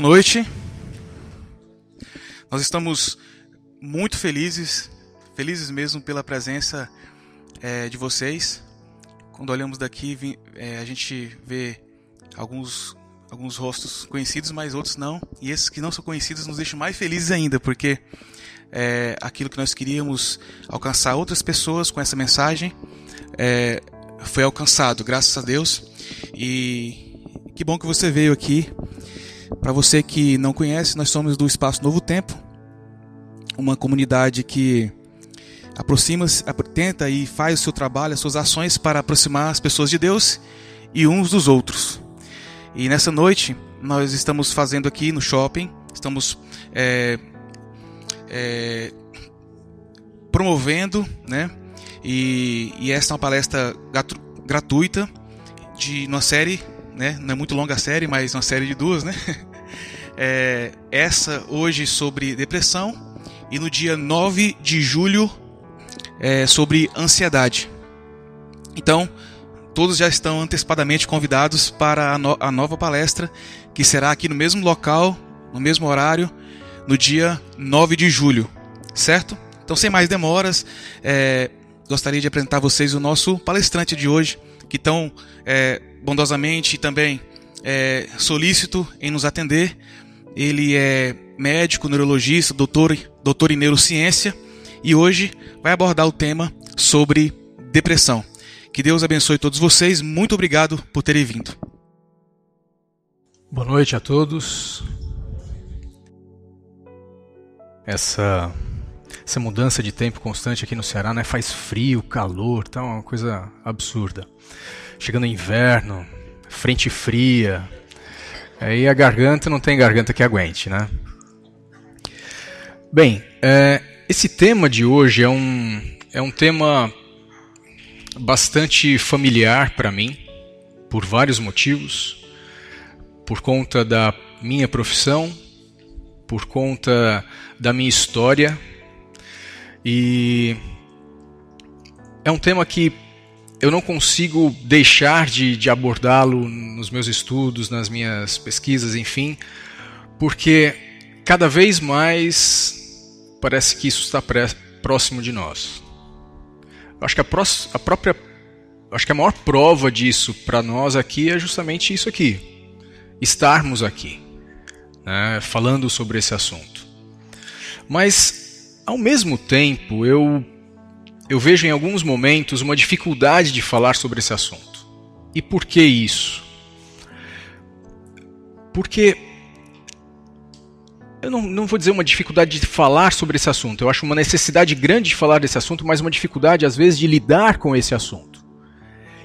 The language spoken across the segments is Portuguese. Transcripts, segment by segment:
noite. Nós estamos muito felizes mesmo pela presença de vocês. Quando olhamos daqui, a gente vê alguns rostos conhecidos, mas outros não. E esses que não são conhecidos nos deixam mais felizes ainda, porque aquilo que nós queríamos alcançar outras pessoas com essa mensagem foi alcançado, graças a Deus. E que bom que você veio aqui. Para você que não conhece, nós somos do Espaço Novo Tempo, uma comunidade que tenta e faz o seu trabalho, as suas ações para aproximar as pessoas de Deus e uns dos outros. E nessa noite nós estamos fazendo aqui no shopping, estamos promovendo, né? E esta é uma palestra gratuita de uma série, né? Não é muito longa a série, mas uma série de duas, né? Essa hoje sobre depressão e no dia 9 de julho sobre ansiedade. Então, todos já estão antecipadamente convidados para a nova palestra, que será aqui no mesmo local, no mesmo horário, no dia 9 de julho, certo? Então, sem mais demoras, gostaria de apresentar a vocês o nosso palestrante de hoje, que tão bondosamente e também solícito em nos atender. Ele é médico, neurologista, doutor em neurociência, e hoje vai abordar o tema sobre depressão. Que Deus abençoe todos vocês. Muito obrigado por terem vindo. Boa noite a todos. Essa mudança de tempo constante aqui no Ceará, né? Faz frio, calor, tá uma coisa absurda. Chegando inverno, frente fria, aí a garganta não tem garganta que aguente, né? Bem, esse tema de hoje é um tema bastante familiar para mim, por vários motivos, por conta da minha profissão, por conta da minha história, e é um tema que eu não consigo deixar de abordá-lo nos meus estudos, nas minhas pesquisas, enfim, porque cada vez mais parece que isso está próximo de nós. Eu acho que a maior prova disso para nós aqui é justamente isso aqui, estarmos aqui, né, falando sobre esse assunto. Mas, ao mesmo tempo, eu vejo em alguns momentos uma dificuldade de falar sobre esse assunto. E por que isso? Porque eu não vou dizer uma dificuldade de falar sobre esse assunto. Eu acho uma necessidade grande de falar desse assunto, mas uma dificuldade, às vezes, de lidar com esse assunto.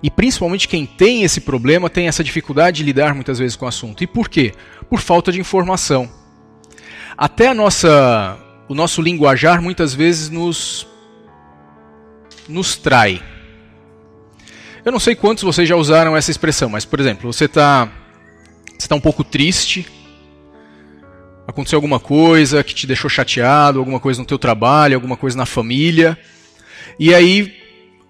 E principalmente quem tem esse problema tem essa dificuldade de lidar muitas vezes com o assunto. E por quê? Por falta de informação. Até o nosso linguajar muitas vezes nos trai. Eu não sei quantos vocês já usaram essa expressão, mas, por exemplo, você está um pouco triste, aconteceu alguma coisa que te deixou chateado, alguma coisa no teu trabalho, alguma coisa na família, e aí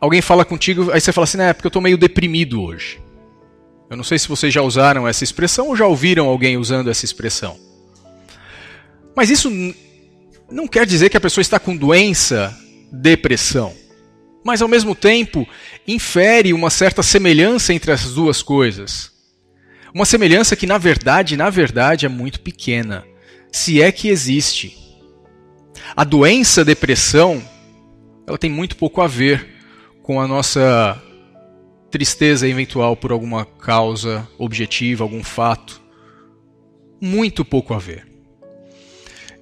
alguém fala contigo, aí você fala assim, porque eu estou meio deprimido hoje. Eu não sei se vocês já usaram essa expressão ou já ouviram alguém usando essa expressão. Mas isso não quer dizer que a pessoa está com doença, depressão. Mas, ao mesmo tempo, infere uma certa semelhança entre as duas coisas. Uma semelhança que, na verdade, é muito pequena, se é que existe. A doença depressão, ela tem muito pouco a ver com a nossa tristeza eventual por alguma causa objetiva, algum fato. Muito pouco a ver.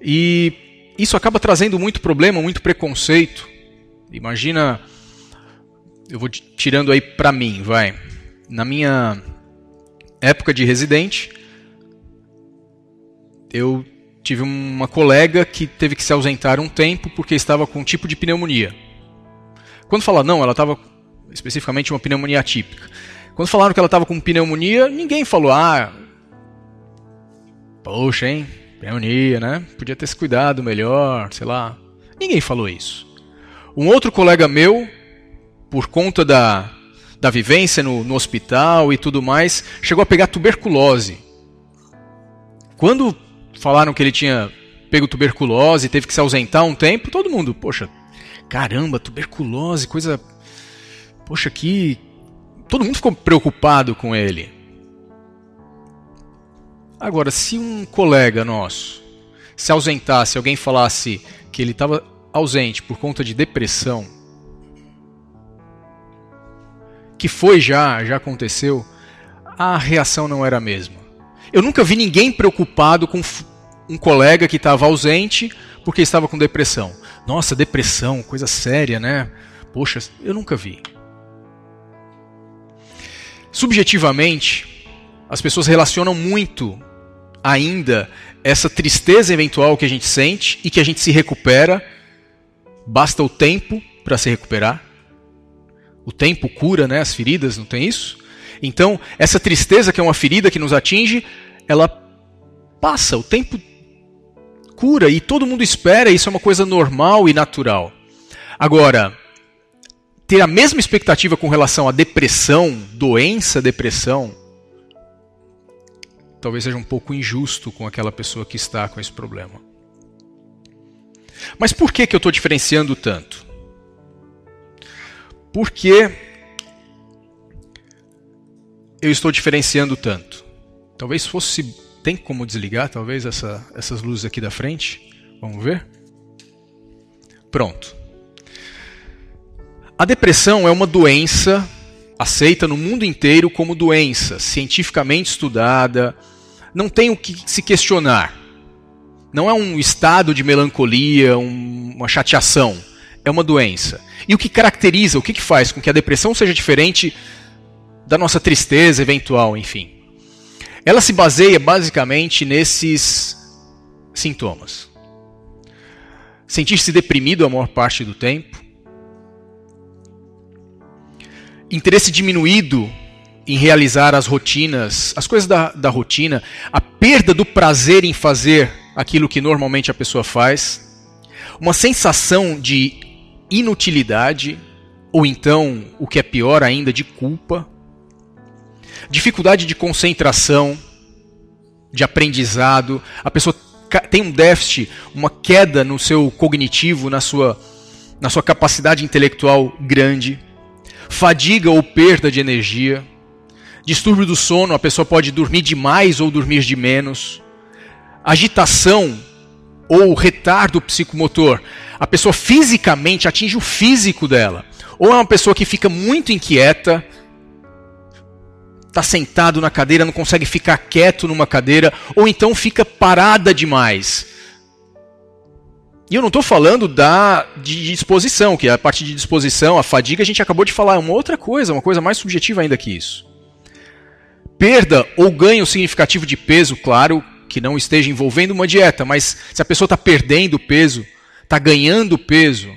E isso acaba trazendo muito problema, muito preconceito. Imagina, eu vou tirando aí pra mim, vai. Na minha época de residente, eu tive uma colega que teve que se ausentar um tempo porque estava com um tipo de pneumonia. Quando fala não, ela estava especificamente uma pneumonia atípica. Quando falaram que ela estava com pneumonia, ninguém falou, poxa, hein, pneumonia, né? Podia ter se cuidado melhor, sei lá. Ninguém falou isso. Um outro colega meu, por conta da vivência no hospital e tudo mais, chegou a pegar tuberculose. Quando falaram que ele tinha pego tuberculose e teve que se ausentar um tempo, todo mundo, poxa, caramba, tuberculose, coisa... Poxa, que... Todo mundo ficou preocupado com ele. Agora, se um colega nosso se ausentasse, alguém falasse que ele estava ausente por conta de depressão, que já aconteceu, a reação não era a mesma. Eu nunca vi ninguém preocupado com um colega que estava ausente porque estava com depressão. Nossa, depressão, coisa séria, né? Poxa, eu nunca vi. Subjetivamente, as pessoas relacionam muito ainda essa tristeza eventual que a gente sente e que a gente se recupera. Basta o tempo para se recuperar. O tempo cura, né, as feridas, não tem isso? Então, essa tristeza que é uma ferida que nos atinge, ela passa, o tempo cura e todo mundo espera, isso é uma coisa normal e natural. Agora, ter a mesma expectativa com relação à depressão, doença, depressão, talvez seja um pouco injusto com aquela pessoa que está com esse problema. Mas por que eu estou diferenciando tanto? Por que eu estou diferenciando tanto? Talvez fosse... Tem como desligar, talvez, essas luzes aqui da frente? Vamos ver? Pronto. A depressão é uma doença aceita no mundo inteiro como doença, cientificamente estudada, não tem o que se questionar. Não é um estado de melancolia, uma chateação. É uma doença. E o que caracteriza, o que faz com que a depressão seja diferente da nossa tristeza eventual, enfim? Ela se baseia basicamente nesses sintomas. Sentir-se deprimido a maior parte do tempo. Interesse diminuído em realizar as rotinas, as coisas da rotina. A perda do prazer em fazer aquilo que normalmente a pessoa faz. Uma sensação de inutilidade, ou então, o que é pior ainda, de culpa. Dificuldade de concentração, de aprendizado. A pessoa tem um déficit, uma queda no seu cognitivo, na sua capacidade intelectual grande. Fadiga ou perda de energia. Distúrbio do sono, a pessoa pode dormir demais ou dormir de menos. Agitação ou retardo psicomotor. A pessoa fisicamente atinge o físico dela. Ou é uma pessoa que fica muito inquieta, está sentado na cadeira, não consegue ficar quieto numa cadeira, ou então fica parada demais. E eu não estou falando de disposição, que a parte de disposição, a fadiga, a gente acabou de falar, é uma outra coisa, uma coisa mais subjetiva ainda que isso. Perda ou ganho significativo de peso, claro, que não esteja envolvendo uma dieta, mas se a pessoa está perdendo peso, está ganhando peso,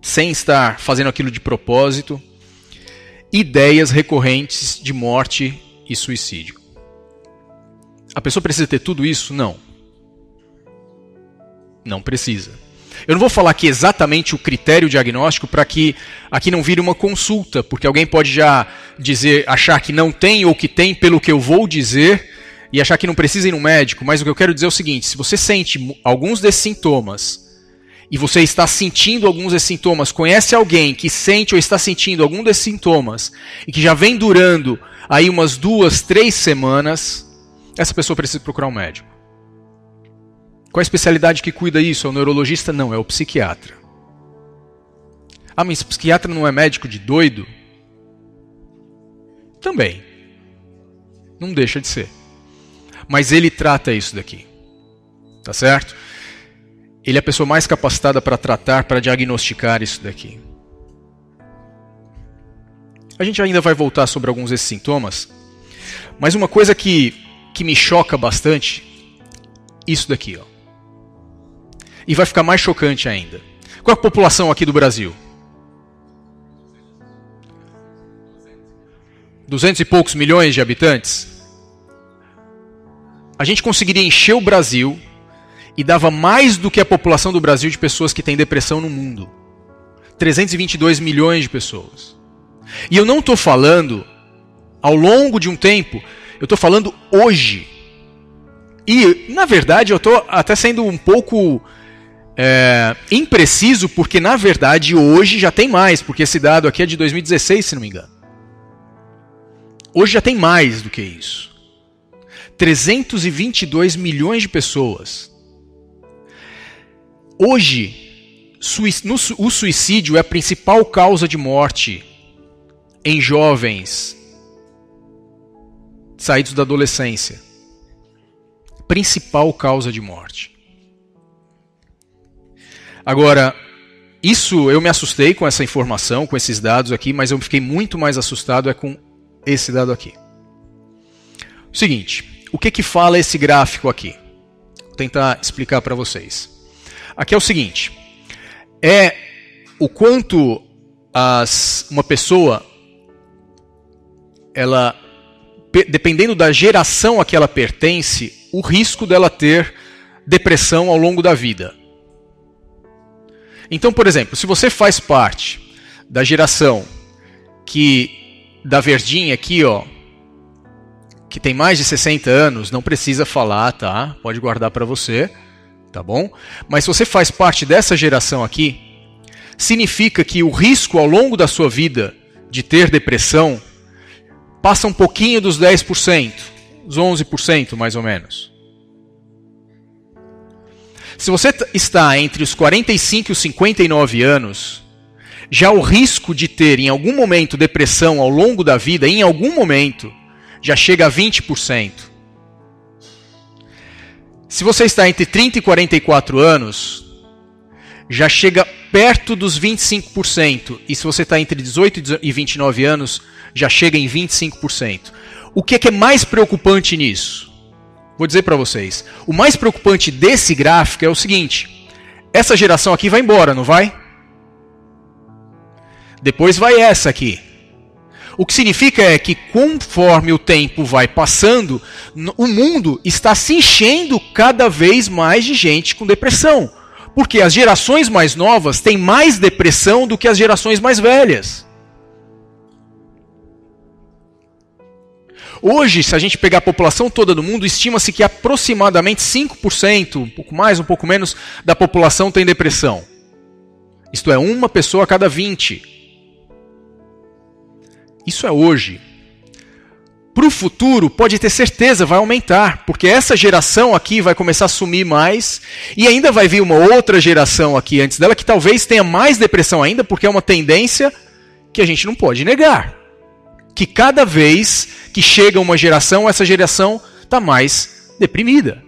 sem estar fazendo aquilo de propósito. Ideias recorrentes de morte e suicídio. A pessoa precisa ter tudo isso? Não. Não precisa. Eu não vou falar aqui exatamente o critério diagnóstico para que aqui não vire uma consulta, porque alguém pode já achar que não tem ou que tem pelo que eu vou dizer e achar que não precisa ir no médico, mas o que eu quero dizer é o seguinte, se você sente alguns desses sintomas e você está sentindo alguns desses sintomas, conhece alguém que sente ou está sentindo algum desses sintomas e que já vem durando aí umas 2, 3 semanas, essa pessoa precisa procurar um médico. Qual a especialidade que cuida isso? É o neurologista? Não, é o psiquiatra. Ah, mas o psiquiatra não é médico de doido? Também. Não deixa de ser. Mas ele trata isso daqui. Tá certo? Ele é a pessoa mais capacitada para tratar, para diagnosticar isso daqui. A gente ainda vai voltar sobre alguns desses sintomas, mas uma coisa que me choca bastante, isso daqui, ó. E vai ficar mais chocante ainda. Qual é a população aqui do Brasil? 200 e poucos milhões de habitantes? A gente conseguiria encher o Brasil e dava mais do que a população do Brasil de pessoas que têm depressão no mundo. 322 milhões de pessoas. E eu não estou falando, ao longo de um tempo, Eu estou falando hoje. E, na verdade, eu estou até sendo um pouco impreciso, porque, na verdade, hoje já tem mais, porque esse dado aqui é de 2016, se não me engano. Hoje já tem mais do que isso. 322 milhões de pessoas. Hoje, o suicídio é a principal causa de morte em jovens saídos da adolescência. Principal causa de morte. Agora, isso eu me assustei com essa informação, com esses dados aqui, mas eu fiquei muito mais assustado com esse dado aqui. O seguinte, o que fala esse gráfico aqui? Vou tentar explicar para vocês. Aqui é o seguinte, é o quanto uma pessoa, ela, dependendo da geração a que ela pertence, o risco dela ter depressão ao longo da vida. Então, por exemplo, se você faz parte da geração da verdinha aqui, ó, que tem mais de 60 anos, não precisa falar, tá? Pode guardar para você, tá bom? Mas se você faz parte dessa geração aqui, significa que o risco ao longo da sua vida de ter depressão passa um pouquinho dos 10%, os 11% mais ou menos. Se você está entre os 45 e os 59 anos, já o risco de ter em algum momento depressão ao longo da vida, em algum momento, já chega a 20%. Se você está entre 30 e 44 anos, já chega perto dos 25%. E se você está entre 18 e 29 anos, já chega em 25%. O que é mais preocupante nisso? Vou dizer para vocês. O mais preocupante desse gráfico é o seguinte. Essa geração aqui vai embora, não vai? Depois vai essa aqui. O que significa é que conforme o tempo vai passando, o mundo está se enchendo cada vez mais de gente com depressão. Porque as gerações mais novas têm mais depressão do que as gerações mais velhas. Hoje, se a gente pegar a população toda do mundo, estima-se que aproximadamente 5%, um pouco mais, um pouco menos, da população tem depressão. Isto é, uma pessoa a cada 20. Isso é hoje. Para o futuro, pode ter certeza, vai aumentar, porque essa geração aqui vai começar a sumir mais, e ainda vai vir uma outra geração aqui antes dela, que talvez tenha mais depressão ainda, porque é uma tendência que a gente não pode negar. Que cada vez que chega uma geração, essa geração está mais deprimida.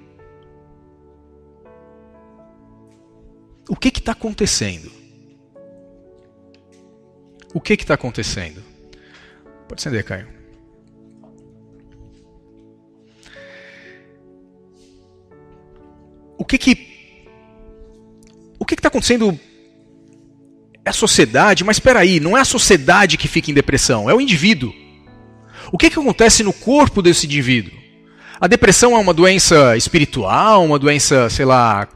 O que está acontecendo? O que está acontecendo? Pode acender, Caio. O que está acontecendo? É a sociedade, mas espera aí, não é a sociedade que fica em depressão, é o indivíduo. O que acontece no corpo desse indivíduo? A depressão é uma doença espiritual, uma doença, sei lá,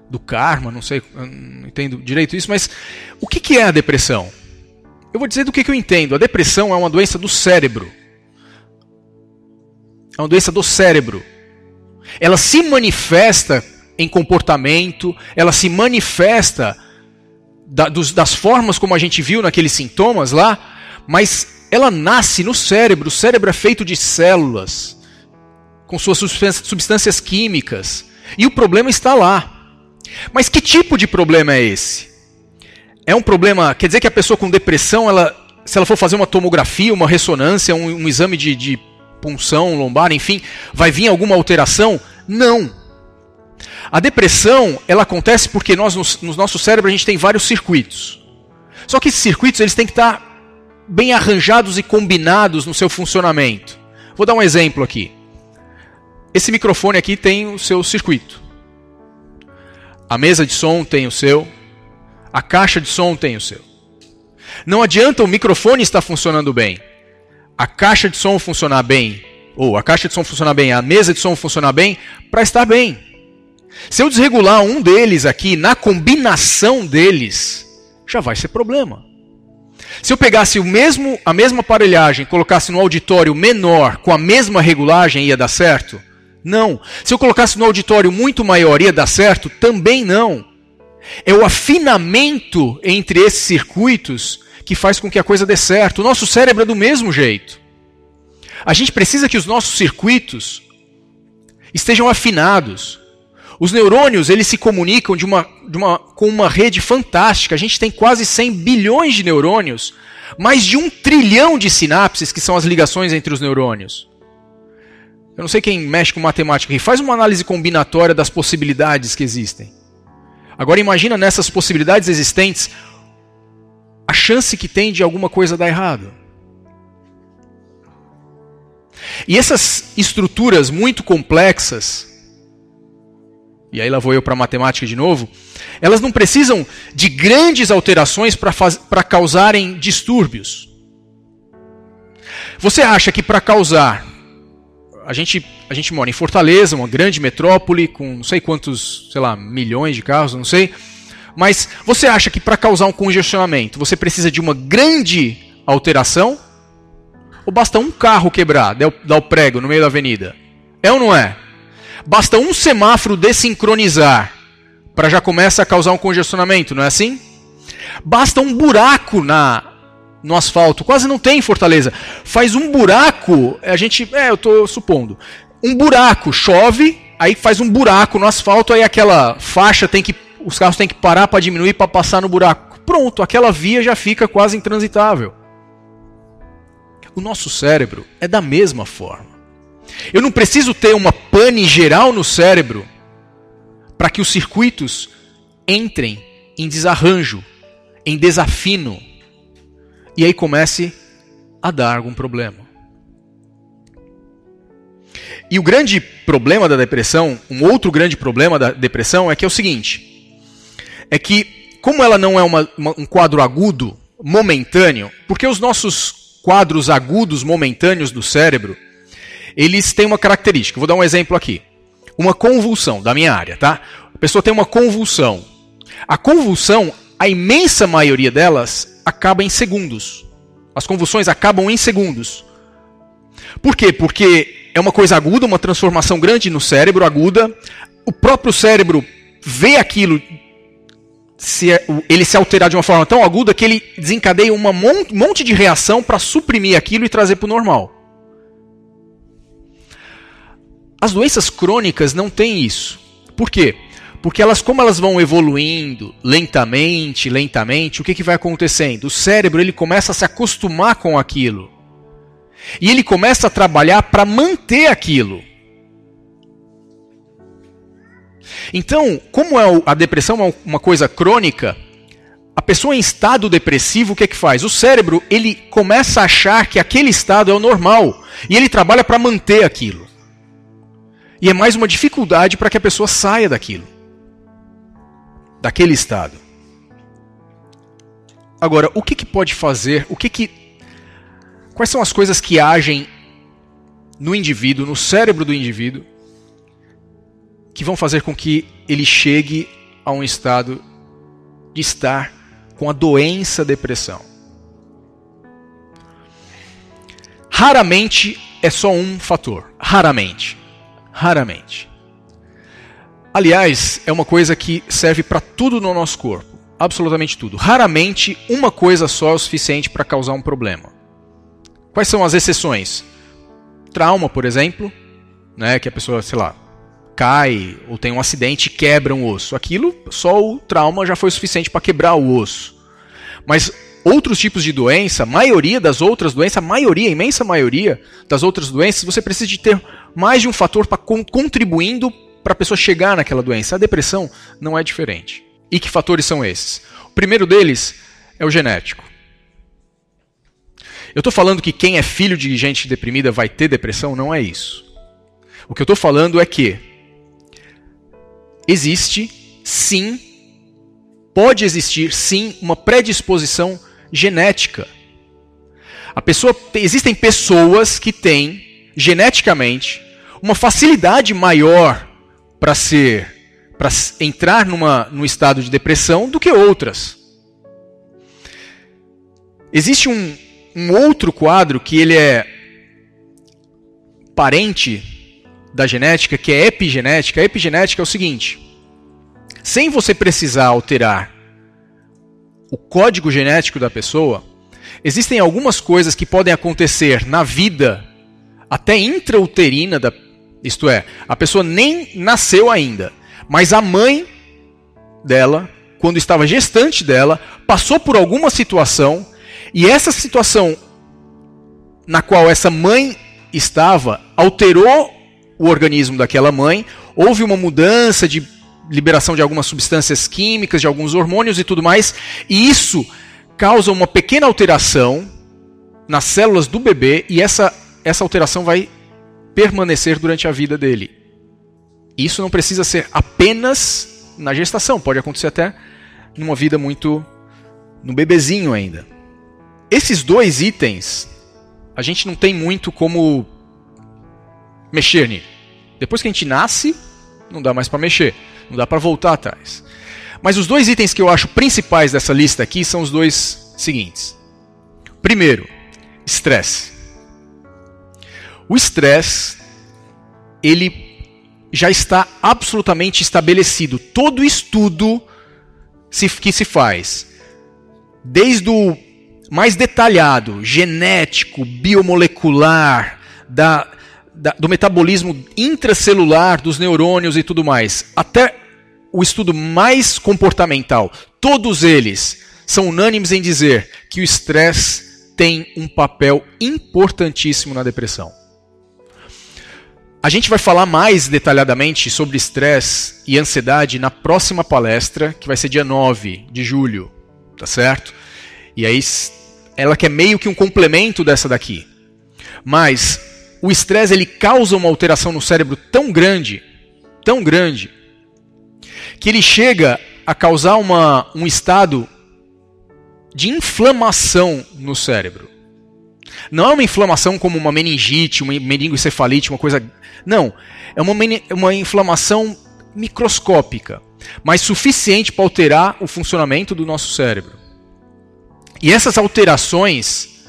do karma, não sei, não entendo direito isso, mas o que é a depressão? Eu vou dizer do que eu entendo. A depressão é uma doença do cérebro. É uma doença do cérebro. Ela se manifesta em comportamento, ela se manifesta das formas como a gente viu naqueles sintomas lá, mas ela nasce no cérebro. O cérebro é feito de células, com suas substâncias químicas, e o problema está lá. Mas que tipo de problema é esse? É um problema, quer dizer que a pessoa com depressão, se ela for fazer uma tomografia, uma ressonância, um exame de punção lombar, enfim, vai vir alguma alteração? Não. A depressão, ela acontece porque no nosso cérebro a gente tem vários circuitos. Só que esses circuitos eles têm que estar bem arranjados e combinados no seu funcionamento. Vou dar um exemplo aqui. Esse microfone aqui tem o seu circuito. A mesa de som tem o seu. A caixa de som tem o seu. Não adianta o microfone estar funcionando bem, a caixa de som funcionar bem, ou a caixa de som funcionar bem, a mesa de som funcionar bem, para estar bem. Se eu desregular um deles aqui, na combinação deles, já vai ser problema. Se eu pegasse a mesma aparelhagem e colocasse no auditório menor com a mesma regulagem, ia dar certo? Não. Se eu colocasse no auditório muito maior, ia dar certo? Também não. É o afinamento entre esses circuitos que faz com que a coisa dê certo. O nosso cérebro é do mesmo jeito. A gente precisa que os nossos circuitos estejam afinados. Os neurônios, eles se comunicam com uma rede fantástica. A gente tem quase 100 bilhões de neurônios, mais de 1 trilhão de sinapses, que são as ligações entre os neurônios. Eu não sei quem mexe com matemática aqui. Faz uma análise combinatória das possibilidades que existem. Agora imagina nessas possibilidades existentes a chance que tem de alguma coisa dar errado. E essas estruturas muito complexas, e aí lá vou eu para a matemática de novo, elas não precisam de grandes alterações para causarem distúrbios. Você acha que para causar... A gente mora em Fortaleza, uma grande metrópole, com não sei quantos, milhões de carros, não sei. Mas você acha que para causar um congestionamento, você precisa de uma grande alteração? Ou basta um carro quebrar, dar o prego no meio da avenida? É ou não é? Basta um semáforo desincronizar para já começar a causar um congestionamento, não é assim? Basta um buraco no asfalto, quase não tem em Fortaleza. Faz um buraco, eu estou supondo, um buraco, chove, aí faz um buraco no asfalto, aí aquela faixa os carros têm que parar para diminuir para passar no buraco. Pronto, aquela via já fica quase intransitável. O nosso cérebro é da mesma forma. Eu não preciso ter uma pane geral no cérebro para que os circuitos entrem em desarranjo, em desafino, e aí comece a dar algum problema. E o grande problema da depressão, um outro grande problema da depressão é que é o seguinte, é que como ela não é um quadro agudo, momentâneo, porque os nossos quadros agudos momentâneos do cérebro, eles têm uma característica. Vou dar um exemplo aqui. Uma convulsão, da minha área, tá? A pessoa tem uma convulsão. A convulsão, a imensa maioria delas, acaba em segundos. As convulsões acabam em segundos. Por quê? Porque é uma coisa aguda, uma transformação grande no cérebro, aguda. O próprio cérebro vê aquilo, ele se alterar de uma forma tão aguda que ele desencadeia um monte de reação para suprimir aquilo e trazer para o normal. As doenças crônicas não têm isso. Por quê? Porque como elas vão evoluindo lentamente, o que vai acontecendo? O cérebro ele começa a se acostumar com aquilo. E ele começa a trabalhar para manter aquilo. Então, como a depressão é uma coisa crônica, a pessoa em estado depressivo, o que faz? O cérebro ele começa a achar que aquele estado é o normal. E ele trabalha para manter aquilo. E é mais uma dificuldade para que a pessoa saia daquilo. Daquele estado. Agora, o que pode fazer? Quais são as coisas que agem no indivíduo, no cérebro do indivíduo, que vão fazer com que ele chegue a um estado de estar com a doença depressão? Raramente é só um fator. Raramente. Aliás, é uma coisa que serve para tudo no nosso corpo. Absolutamente tudo. Raramente uma coisa só é o suficiente para causar um problema. Quais são as exceções? Trauma, por exemplo, né, que a pessoa, cai ou tem um acidente e quebra um osso. Aquilo, só o trauma já foi suficiente para quebrar o osso. Mas outros tipos de doença, a imensa maioria das outras doenças, você precisa de ter mais de um fator contribuindo para a pessoa chegar naquela doença. A depressão não é diferente. E que fatores são esses? O primeiro deles é o genético. Eu estou falando que quem é filho de gente deprimida vai ter depressão? Não é isso. O que eu estou falando é que pode existir sim uma predisposição genética. Existem pessoas que têm geneticamente uma facilidade maior para entrar num estado de depressão do que outras. Existe um outro quadro que ele é parente da genética, que é epigenética. A epigenética é o seguinte: sem você precisar alterar o código genético da pessoa, existem algumas coisas que podem acontecer na vida, até intrauterina, isto é, a pessoa nem nasceu ainda, mas a mãe dela, quando estava gestante dela, passou por alguma situação, e essa situação na qual essa mãe estava alterou o organismo daquela mãe, houve uma mudança de liberação de algumas substâncias químicas, de alguns hormônios e tudo mais, e isso causa uma pequena alteração nas células do bebê, e essa alteração vai permanecer durante a vida dele. Isso não precisa ser apenas na gestação, pode acontecer até numa vida muito no bebezinho ainda. Esses dois itens, a gente não tem muito como mexer nele. Depois que a gente nasce, não dá mais para mexer, não dá para voltar atrás. Mas os dois itens que eu acho principais dessa lista aqui são os dois seguintes. Primeiro, estresse. O estresse, ele já está absolutamente estabelecido. Todo estudo que se faz, desde o mais detalhado, genético, biomolecular, do metabolismo intracelular dos neurônios e tudo mais, até o estudo mais comportamental, todos eles são unânimes em dizer que o estresse tem um papel importantíssimo na depressão. A gente vai falar mais detalhadamente sobre estresse e ansiedade na próxima palestra, que vai ser dia 9 de julho, tá certo? E aí, ela que é meio que um complemento dessa daqui. Mas o estresse, ele causa uma alteração no cérebro tão grande, que ele chega a causar um estado de inflamação no cérebro. Não é uma inflamação como uma meningite, uma meningoencefalite, uma coisa... Não, é uma inflamação microscópica, mas suficiente para alterar o funcionamento do nosso cérebro. E essas alterações,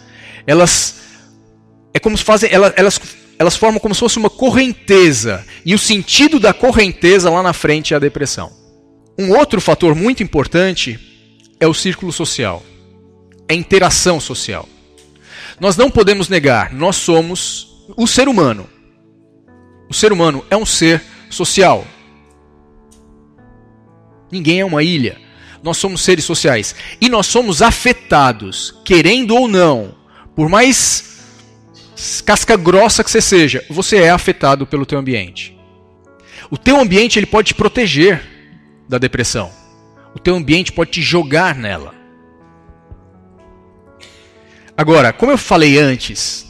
elas formam como se fosse uma correnteza, e o sentido da correnteza lá na frente é a depressão. Um outro fator muito importante é o círculo social, é a interação social. Nós não podemos negar, nós somos o ser humano. O ser humano é um ser social. Ninguém é uma ilha. Nós somos seres sociais. E nós somos afetados, querendo ou não, por mais casca grossa que você seja, você é afetado pelo teu ambiente. O teu ambiente, ele pode te proteger da depressão. O teu ambiente pode te jogar nela. Agora, como eu falei antes,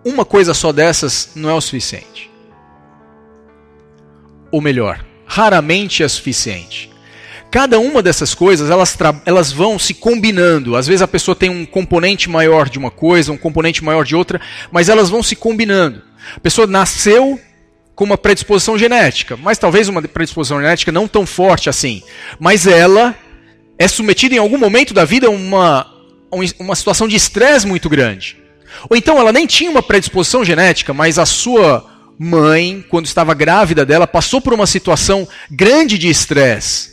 uma coisa só dessas não é o suficiente. Ou melhor, raramente é suficiente. Cada uma dessas coisas, elas vão se combinando. Às vezes a pessoa tem um componente maior de uma coisa, um componente maior de outra, mas elas vão se combinando. A pessoa nasceu com uma predisposição genética, mas talvez uma predisposição genética não tão forte assim. Mas ela é submetida em algum momento da vida a uma situação de estresse muito grande. Ou então ela nem tinha uma predisposição genética, mas a sua mãe, quando estava grávida dela, passou por uma situação grande de estresse.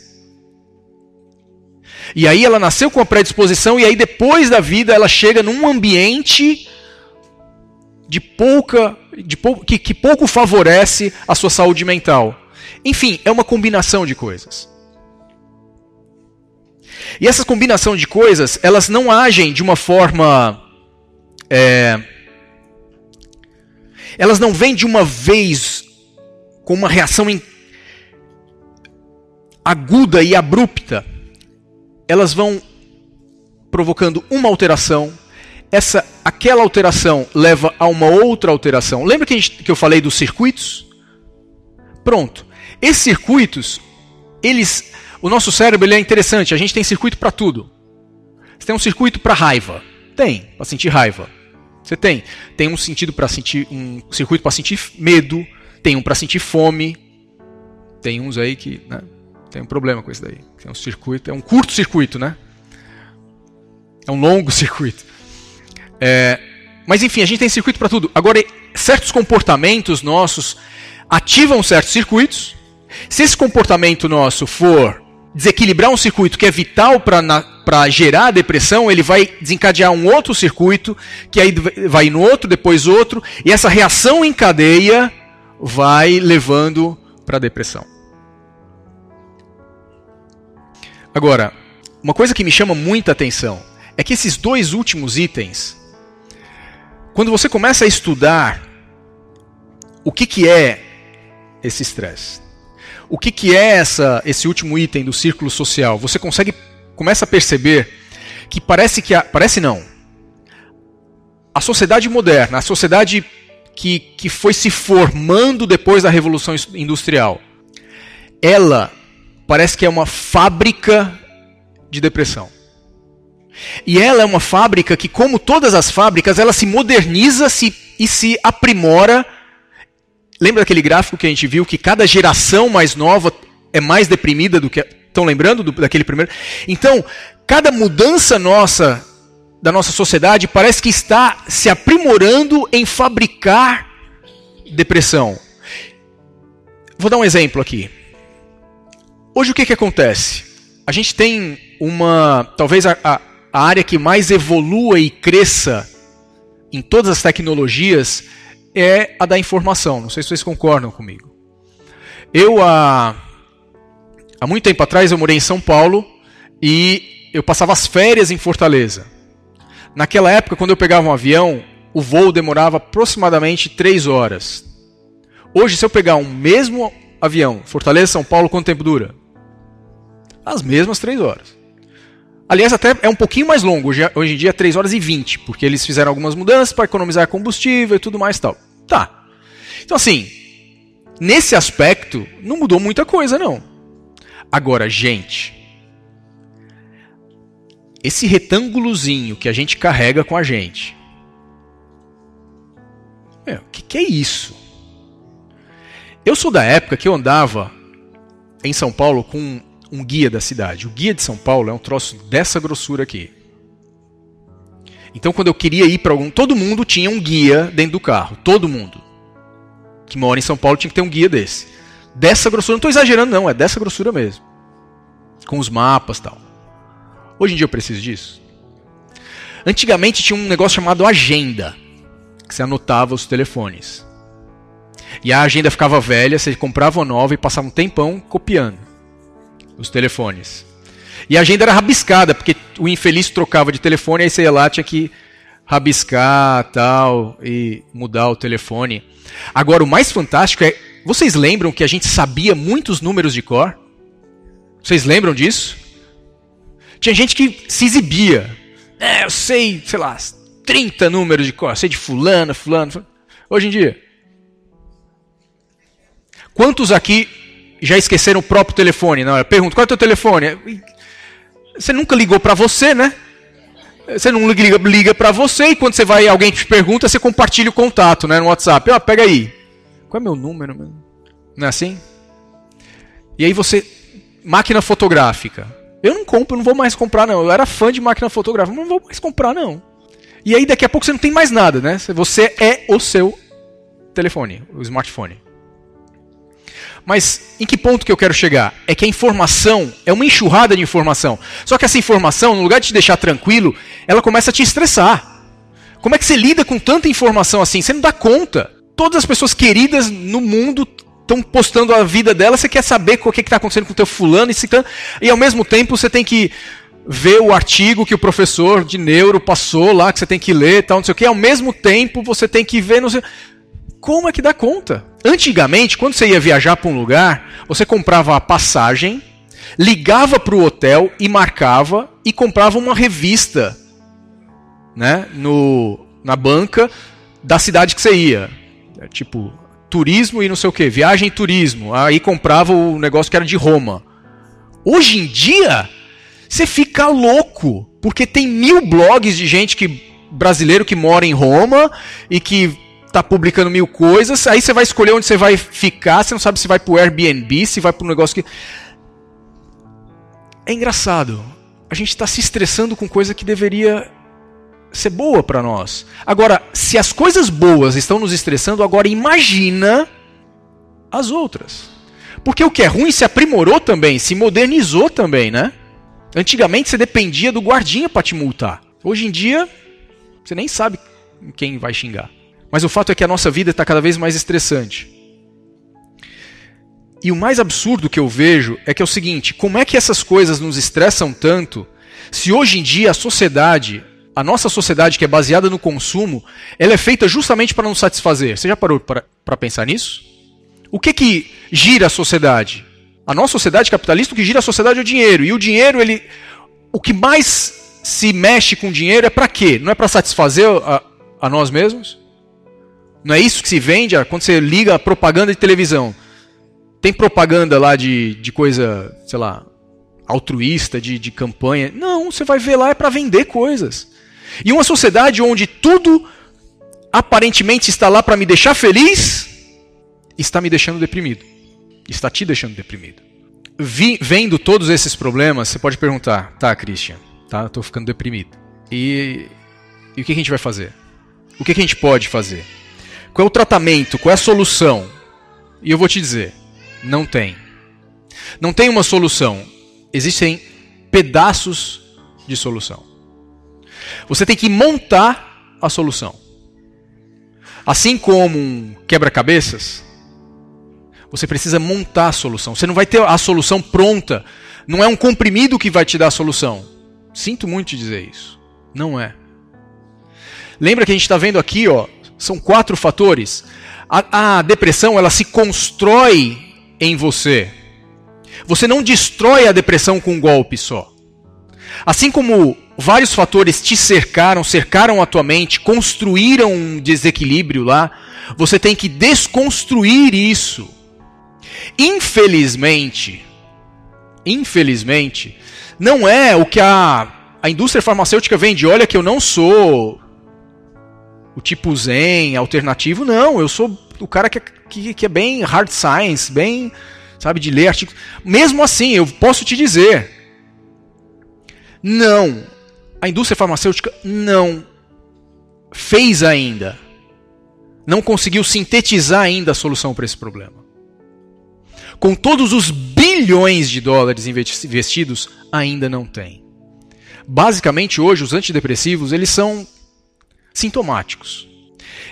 E aí ela nasceu com a predisposição, e aí depois da vida ela chega num ambiente que pouco favorece a sua saúde mental. Enfim, é uma combinação de coisas. E essa combinação de coisas, elas não agem de uma forma... elas não vêm de uma vez com uma reação aguda e abrupta. Elas vão provocando uma alteração. Aquela alteração leva a uma outra alteração. Lembra que eu falei dos circuitos? Pronto. Esses circuitos, o nosso cérebro, ele é interessante. A gente tem circuito para tudo. Você tem um circuito para raiva? Tem, para sentir raiva. Você tem um circuito para sentir medo, tem um para sentir fome. Tem uns aí que, né, tem um problema com isso daí. Tem um circuito, é um curto-circuito, né? É um longo circuito. Mas enfim, a gente tem circuito para tudo. Agora, certos comportamentos nossos ativam certos circuitos. Se esse comportamento nosso for desequilibrar um circuito que é vital para gerar depressão, ele vai desencadear um outro circuito, que aí vai no outro, depois outro, e essa reação em cadeia vai levando para a depressão. Agora, uma coisa que me chama muita atenção é que esses dois últimos itens, quando você começa a estudar o que é esse estresse, o que é esse último item do círculo social, você começa a perceber que parece não. A sociedade moderna, a sociedade que foi se formando depois da Revolução Industrial, ela parece que é uma fábrica de depressão. E ela é uma fábrica que, como todas as fábricas, ela se moderniza e se aprimora. Lembra daquele gráfico que a gente viu que cada geração mais nova é mais deprimida do que... Estão lembrando daquele primeiro? Então, cada mudança da nossa sociedade parece que está se aprimorando em fabricar depressão. Vou dar um exemplo aqui. Hoje o que acontece? A gente tem talvez a área que mais evolua e cresça em todas as tecnologias é a da informação. Não sei se vocês concordam comigo. Há muito tempo atrás, eu morei em São Paulo e eu passava as férias em Fortaleza. Naquela época, quando eu pegava um avião, o voo demorava aproximadamente 3 horas. Hoje, se eu pegar um mesmo avião, Fortaleza-São Paulo, quanto tempo dura? As mesmas 3 horas. Aliás, até é um pouquinho mais longo. Hoje em dia é 3 horas e 20, porque eles fizeram algumas mudanças para economizar combustível e tudo mais e tal. Tá. Então, assim, nesse aspecto, não mudou muita coisa, não. Agora, gente, esse retângulozinho que a gente carrega com a gente, o que é isso? Eu sou da época que eu andava em São Paulo com um guia da cidade. O guia de São Paulo é um troço dessa grossura aqui. Então, quando eu queria ir para todo mundo tinha um guia dentro do carro. Todo mundo que mora em São Paulo tinha que ter um guia desse. Dessa grossura, não estou exagerando não, é dessa grossura mesmo. Com os mapas e tal. Hoje em dia eu preciso disso. Antigamente tinha um negócio chamado agenda, que você anotava os telefones. E a agenda ficava velha, você comprava uma nova e passava um tempão copiando os telefones. E a agenda era rabiscada, porque o infeliz trocava de telefone, aí você ia lá, tinha que rabiscar tal, e mudar o telefone. Agora, o mais fantástico é, vocês lembram que a gente sabia muitos números de cor? Vocês lembram disso? Tinha gente que se exibia. Eu sei lá, 30 números de cor, sei de fulano. Hoje em dia, quantos aqui já esqueceram o próprio telefone? Não, eu pergunto, qual é o teu telefone? Você nunca ligou para você, né? Você não liga para você e quando alguém te pergunta, você compartilha o contato, né, no WhatsApp. Pega aí. Qual é meu número? Não é assim? E aí máquina fotográfica. Eu não vou mais comprar não. Eu era fã de máquina fotográfica, não vou mais comprar não. E aí daqui a pouco você não tem mais nada, né? Você é o seu telefone, o smartphone. Mas em que ponto que eu quero chegar? É que a informação é uma enxurrada de informação. Só que essa informação, no lugar de te deixar tranquilo, ela começa a te estressar. Como é que você lida com tanta informação assim? Você não dá conta. Todas as pessoas queridas no mundo estão postando a vida delas, você quer saber o que está acontecendo com o teu fulano e ao mesmo tempo você tem que ver o artigo que o professor de neuro passou lá, que você tem que ler, tal, não sei o que. Ao mesmo tempo você tem que ver... Como é que dá conta? Antigamente, quando você ia viajar para um lugar, você comprava a passagem, ligava para o hotel e marcava e comprava uma revista, né, na banca da cidade que você ia. Tipo, turismo e não sei o que, viagem e turismo. Aí comprava o negócio que era de Roma. Hoje em dia, você fica louco, porque tem 1000 blogs de gente brasileiro que mora em Roma e que está publicando 1000 coisas, aí você vai escolher onde você vai ficar, você não sabe se vai para o Airbnb, se vai para um negócio que... É engraçado, a gente está se estressando com coisa que deveria ser boa para nós. Agora, se as coisas boas estão nos estressando, agora imagina as outras. Porque o que é ruim se aprimorou também, se modernizou também, né? Antigamente você dependia do guardinha para te multar. Hoje em dia, você nem sabe quem vai xingar. Mas o fato é que a nossa vida está cada vez mais estressante. E o mais absurdo que eu vejo é que é o seguinte: como é que essas coisas nos estressam tanto, se hoje em dia a nossa sociedade que é baseada no consumo, ela é feita justamente para nos satisfazer? Você já parou para pensar nisso? O que gira a sociedade? A nossa sociedade capitalista, o que gira a sociedade é o dinheiro. E o dinheiro, o que mais se mexe com o dinheiro é para quê? Não é para satisfazer a nós mesmos? Não é isso que se vende quando você liga a propaganda de televisão? Tem propaganda lá de coisa, sei lá, altruísta, de campanha. Não, você vai ver lá é para vender coisas. E uma sociedade onde tudo aparentemente está lá para me deixar feliz, está me deixando deprimido. Está te deixando deprimido. Vendo todos esses problemas, você pode perguntar: tá, Christian, tá, eu estou ficando deprimido. E o que a gente vai fazer? O que a gente pode fazer? Qual é o tratamento? Qual é a solução? E eu vou te dizer: não tem. Não tem uma solução. Existem pedaços de solução. Você tem que montar a solução. Assim como um quebra-cabeças, você precisa montar a solução. Você não vai ter a solução pronta. Não é um comprimido que vai te dar a solução. Sinto muito te dizer isso. Não é. Lembra que a gente está vendo aqui, são 4 fatores. A depressão, ela se constrói em você. Você não destrói a depressão com um golpe só. Assim como vários fatores te cercaram a tua mente, construíram um desequilíbrio lá, você tem que desconstruir isso. Infelizmente, não é o que a indústria farmacêutica vende. Olha que eu não sou o tipo zen, alternativo, não. Eu sou o cara que é bem hard science, bem, sabe, de ler artigos. Mesmo assim, eu posso te dizer, não, a indústria farmacêutica não fez ainda, não conseguiu sintetizar ainda a solução para esse problema. Com todos os bilhões de dólares investidos, ainda não tem. Basicamente, hoje, os antidepressivos, eles são sintomáticos.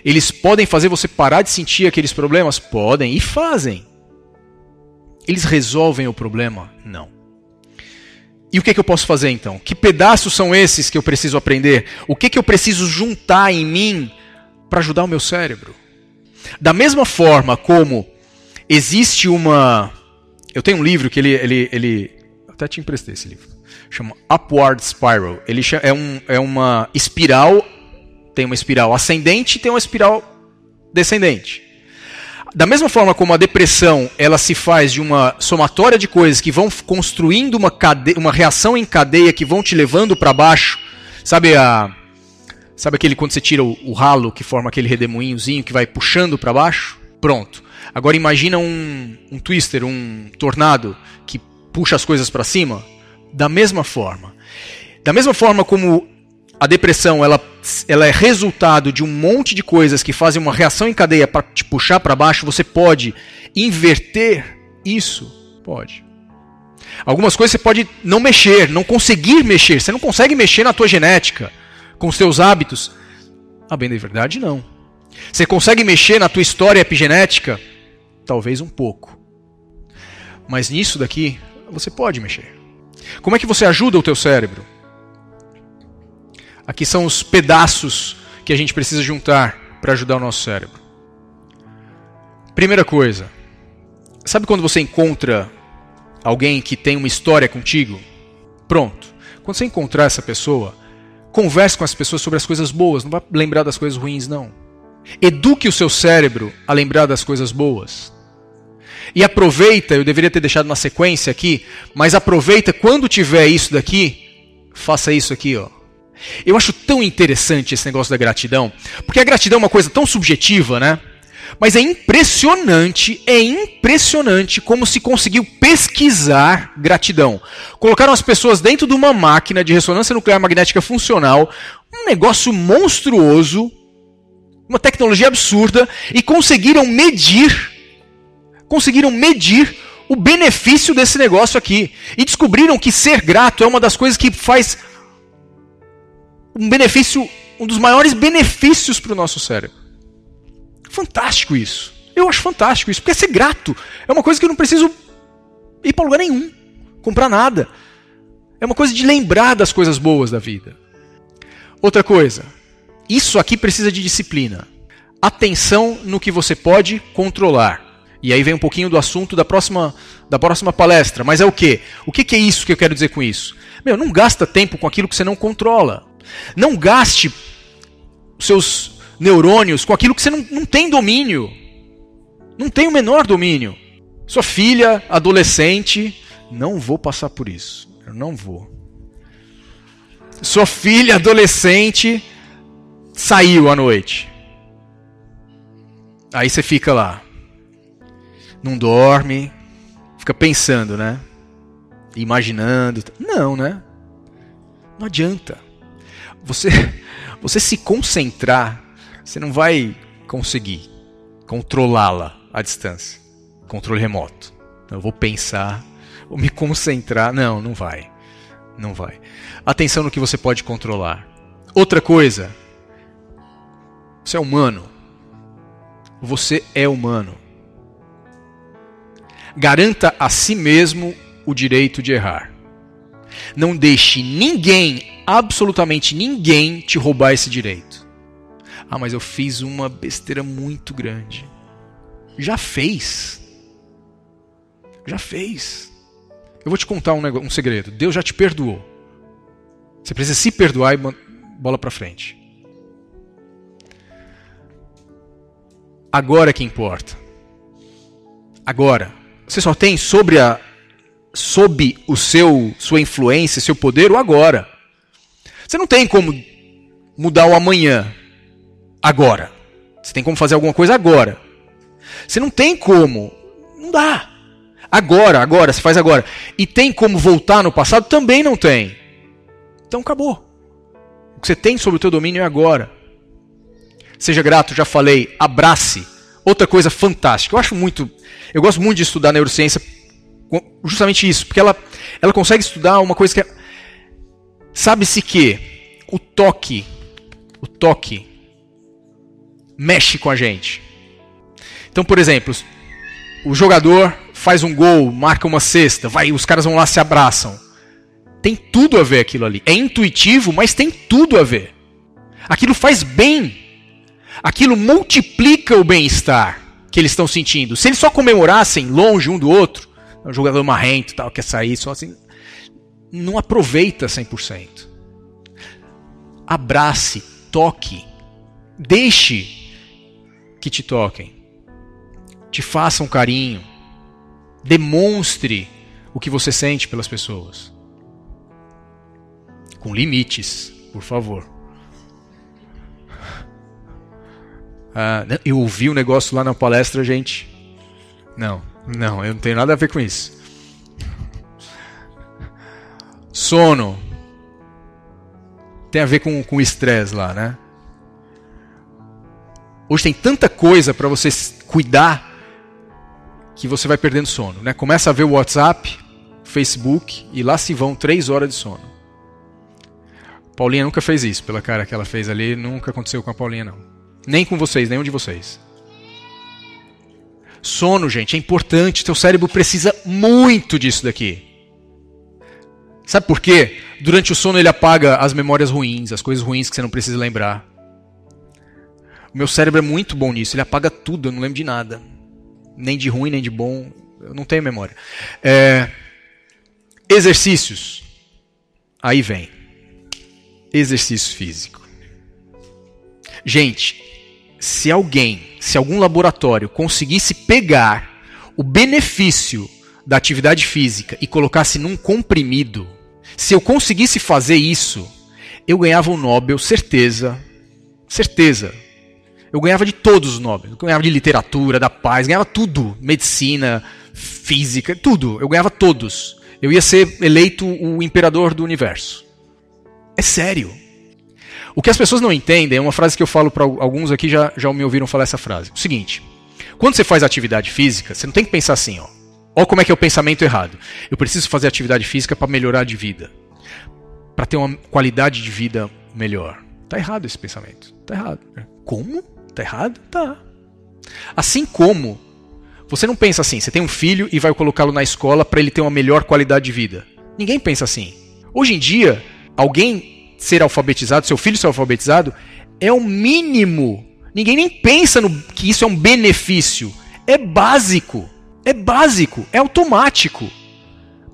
Eles podem fazer você parar de sentir aqueles problemas? Podem, e fazem. Eles resolvem o problema? Não. E o que eu posso fazer então? Que pedaços são esses que eu preciso aprender? O que eu preciso juntar em mim para ajudar o meu cérebro? Da mesma forma como existe uma... Eu tenho um livro que ele... Até te emprestei esse livro. Chama Upward Spiral. Ele é uma espiral... Tem uma espiral ascendente e tem uma espiral descendente. Da mesma forma como a depressão ela se faz de uma somatória de coisas que vão construindo uma reação em cadeia que vão te levando para baixo. Sabe aquele quando você tira o ralo que forma aquele redemoinhozinho que vai puxando para baixo? Pronto. Agora imagina um twister, um tornado que puxa as coisas para cima. Da mesma forma como a depressão ela é resultado de um monte de coisas que fazem uma reação em cadeia para te puxar para baixo, você pode inverter isso? Pode. Algumas coisas você pode não mexer, não conseguir mexer. Você não consegue mexer na tua genética, com os teus hábitos. A bem da verdade, não. Você consegue mexer na tua história epigenética? Talvez um pouco. Mas nisso daqui, você pode mexer. Como é que você ajuda o teu cérebro? Aqui são os pedaços que a gente precisa juntar para ajudar o nosso cérebro. Primeira coisa, sabe quando você encontra alguém que tem uma história contigo? Pronto. Quando você encontrar essa pessoa, converse com as pessoas sobre as coisas boas, não vai lembrar das coisas ruins, não. Eduque o seu cérebro a lembrar das coisas boas. E aproveita, eu deveria ter deixado na sequência aqui, mas aproveita quando tiver isso daqui, faça isso aqui, ó. Eu acho tão interessante esse negócio da gratidão, porque a gratidão é uma coisa tão subjetiva, né? Mas é impressionante como se conseguiu pesquisar gratidão. Colocaram as pessoas dentro de uma máquina de ressonância nuclear magnética funcional, um negócio monstruoso, uma tecnologia absurda, e conseguiram medir o benefício desse negócio aqui. E descobriram que ser grato é uma das coisas que faz um dos maiores benefícios para o nosso cérebro. Fantástico isso. Eu acho fantástico isso, porque ser grato é uma coisa que eu não preciso ir para lugar nenhum, comprar nada. É uma coisa de lembrar das coisas boas da vida. Outra coisa, isso aqui precisa de disciplina. Atenção no que você pode controlar. E aí vem um pouquinho do assunto da próxima palestra. Mas é o quê? O que é isso que eu quero dizer com isso? Não gasta tempo com aquilo que você não controla. Não gaste os seus neurônios com aquilo que você não tem domínio. Não tem o menor domínio. Sua filha, adolescente, não vou passar por isso. Eu não vou. Sua filha, adolescente, saiu à noite. Aí você fica lá. Não dorme, fica pensando, né? Imaginando. Não, né? Não adianta. Você se concentrar, você não vai conseguir controlá-la à distância. Controle remoto. Eu vou pensar, vou me concentrar. Não vai. Não vai. Atenção no que você pode controlar. Outra coisa. Você é humano. Você é humano. Garanta a si mesmo o direito de errar. Não deixe ninguém, absolutamente ninguém, te roubar esse direito. Mas eu fiz uma besteira muito grande. Já fez. Eu vou te contar um segredo. Deus já te perdoou. Você precisa se perdoar e bola pra frente. Agora que importa. Agora. Você só tem sob sua influência, seu poder, o agora. Você não tem como mudar o amanhã agora. Você tem como fazer alguma coisa agora. Você não tem como. Não dá. Agora, você faz agora. E tem como voltar no passado? Também não tem. Então acabou. O que você tem sobre o teu domínio é agora. Seja grato, já falei. Abrace. Outra coisa fantástica. Eu gosto muito de estudar neurociência, justamente isso, porque ela consegue estudar uma coisa que é... Sabe-se que o toque mexe com a gente. Então, por exemplo, o jogador faz um gol, marca uma cesta, os caras vão lá, se abraçam. Tem tudo a ver aquilo ali. É intuitivo, mas tem tudo a ver. Aquilo faz bem. Aquilo multiplica o bem-estar que eles estão sentindo. Se eles só comemorassem longe um do outro, um jogador marrento, tal, quer sair, só assim, não aproveita 100%. Abrace, toque, deixe que te toquem, te façam carinho, demonstre o que você sente pelas pessoas. Com limites, por favor. Eu ouvi um negócio lá na palestra, gente. Não, eu não tenho nada a ver com isso. Sono. Tem a ver com o estresse lá, né? Hoje tem tanta coisa para você cuidar que você vai perdendo sono, né? Começa a ver o WhatsApp, Facebook e lá se vão 3 horas de sono. Paulinha nunca fez isso, pela cara que ela fez ali, nunca aconteceu com a Paulinha não. Nem com vocês, nenhum de vocês. Sono, gente, é importante. Teu cérebro precisa muito disso daqui. Sabe por quê? Durante o sono ele apaga as memórias ruins, as coisas ruins que você não precisa lembrar. O meu cérebro é muito bom nisso. Ele apaga tudo, eu não lembro de nada. Nem de ruim, nem de bom. Eu não tenho memória. Exercícios. Aí vem. Exercício físico. Gente, se algum laboratório conseguisse pegar o benefício da atividade física e colocasse num comprimido, se eu conseguisse fazer isso, eu ganhava um Nobel, certeza. Eu ganhava de todos os Nobel. Eu ganhava de literatura, da paz, ganhava tudo. Medicina, física, tudo. Eu ganhava todos. Eu ia ser eleito o imperador do universo. É sério. O que as pessoas não entendem é uma frase que eu falo para alguns aqui, já me ouviram falar essa frase. O seguinte, quando você faz atividade física, você não tem que pensar assim, ó como é que é o pensamento errado. Eu preciso fazer atividade física para melhorar de vida. Para ter uma qualidade de vida melhor. Tá errado esse pensamento. Tá errado. Como? Tá errado? Tá. Assim como você não pensa assim, você tem um filho e vai colocá-lo na escola para ele ter uma melhor qualidade de vida. Ninguém pensa assim. Hoje em dia, alguém ser alfabetizado, seu filho ser alfabetizado, é o mínimo. Ninguém nem pensa que isso é um benefício. É básico. É básico. É automático.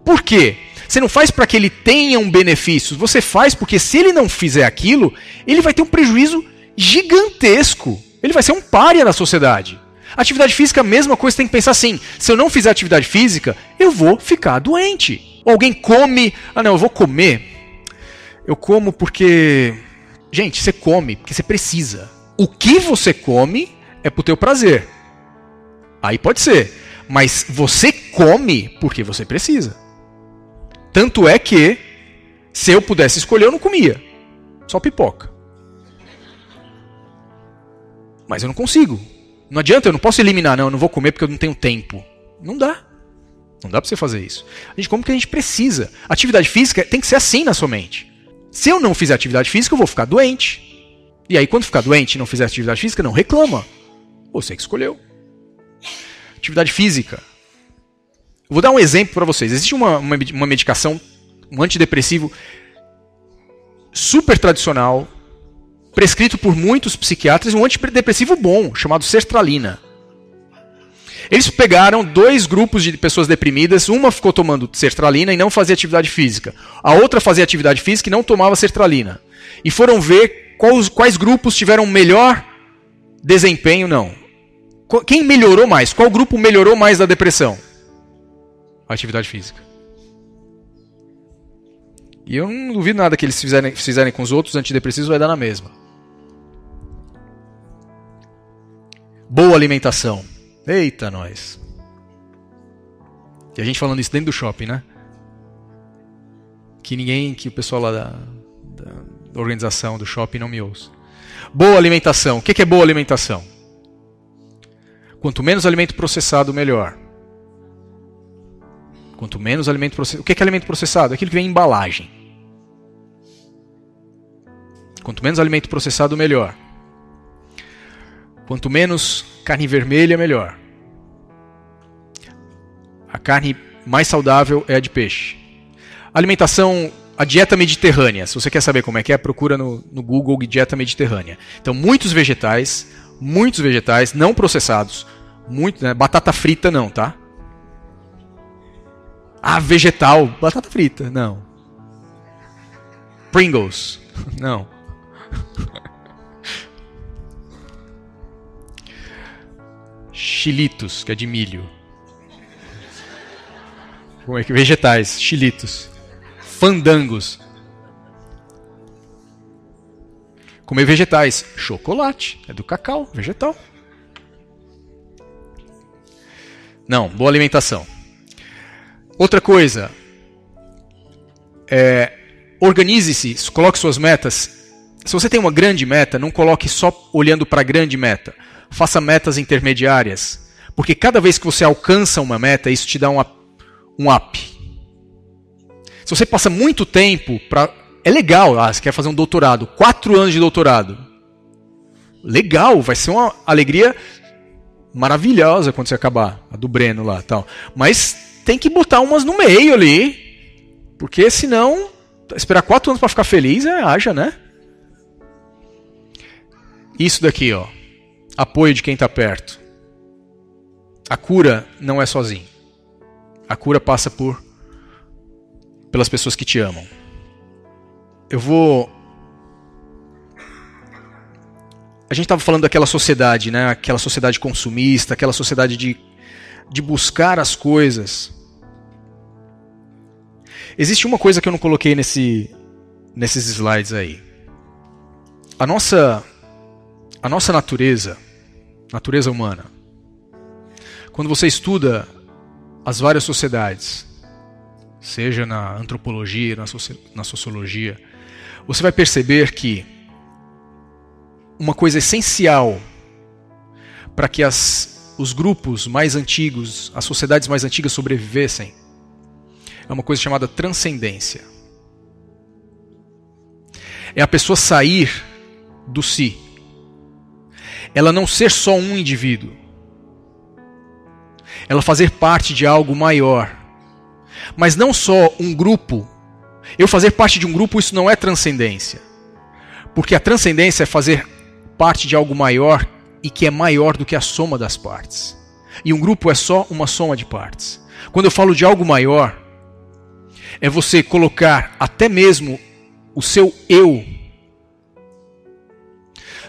Por quê? Você não faz para que ele tenha um benefício. Você faz porque se ele não fizer aquilo, ele vai ter um prejuízo gigantesco. Ele vai ser um pária na sociedade. Atividade física, a mesma coisa, você tem que pensar assim. Se eu não fizer atividade física, eu vou ficar doente. Ou alguém come. Ah, não, eu vou comer. Eu como porque... Gente, você come porque você precisa. O que você come é pro teu prazer. Aí pode ser. Mas você come porque você precisa. Tanto é que, se eu pudesse escolher, eu não comia. Só pipoca. Mas eu não consigo. Não adianta, eu não posso eliminar. Não, eu não vou comer porque eu não tenho tempo. Não dá. Não dá pra você fazer isso. A gente come porque a gente precisa. Atividade física tem que ser assim na sua mente. Se eu não fizer atividade física, eu vou ficar doente. E aí, quando ficar doente e não fizer atividade física, não reclama. Você que escolheu. Atividade física. Eu vou dar um exemplo para vocês. Existe uma medicação, um antidepressivo super tradicional, prescrito por muitos psiquiatras, um antidepressivo bom, chamado sertralina. Eles pegaram 2 grupos de pessoas deprimidas, uma ficou tomando sertralina e não fazia atividade física. A outra fazia atividade física e não tomava sertralina. E foram ver quais grupos tiveram melhor desempenho, não. Quem melhorou mais? Qual grupo melhorou mais da depressão? A atividade física. E eu não duvido nada que eles fizerem com os outros antidepressivos, vai dar na mesma. Boa alimentação. Eita, nós. E a gente falando isso dentro do shopping, né? Que o pessoal lá da organização do shopping não me ouça. Boa alimentação. O que é boa alimentação? Quanto menos alimento processado, melhor. Quanto menos alimento processado... O que é alimento processado? Aquilo que vem em embalagem. Quanto menos alimento processado, melhor. Quanto menos carne vermelha, melhor. A carne mais saudável é a de peixe. Alimentação, a dieta mediterrânea. Se você quer saber como é que é, procura no Google dieta mediterrânea. Então, muitos vegetais, não processados. Né? Batata frita não, tá? Ah, vegetal, batata frita, não. Pringles, não. Chilitos, que é de milho. Como é que vegetais, chilitos. Fandangos. Comer vegetais, chocolate, é do cacau, vegetal. Não, boa alimentação. Outra coisa, organize-se, coloque suas metas. Se você tem uma grande meta, não coloque só olhando para a grande meta. Faça metas intermediárias. Porque cada vez que você alcança uma meta, isso te dá um up. Se você passa muito tempo para... É legal, você quer fazer um doutorado, 4 anos de doutorado. Legal, vai ser uma alegria maravilhosa quando você acabar. A do Breno lá, tal. Mas tem que botar umas no meio ali. Porque senão, esperar 4 anos para ficar feliz, haja, né? Isso daqui, ó. Apoio de quem está perto. A cura não é sozinho. A cura passa pelas pessoas que te amam. A gente estava falando daquela sociedade, né? Aquela sociedade consumista, aquela sociedade de buscar as coisas. Existe uma coisa que eu não coloquei nesses slides aí. A nossa a nossa natureza humana, quando você estuda as várias sociedades, seja na antropologia, na sociologia, você vai perceber que uma coisa essencial para que os grupos mais antigos, as sociedades mais antigas sobrevivessem, é uma coisa chamada transcendência. É a pessoa sair do si. Ela não ser só um indivíduo. Ela fazer parte de algo maior. Mas não só um grupo. Eu fazer parte de um grupo, isso não é transcendência. Porque a transcendência é fazer parte de algo maior e que é maior do que a soma das partes. E um grupo é só uma soma de partes. Quando eu falo de algo maior, é você colocar até mesmo o seu eu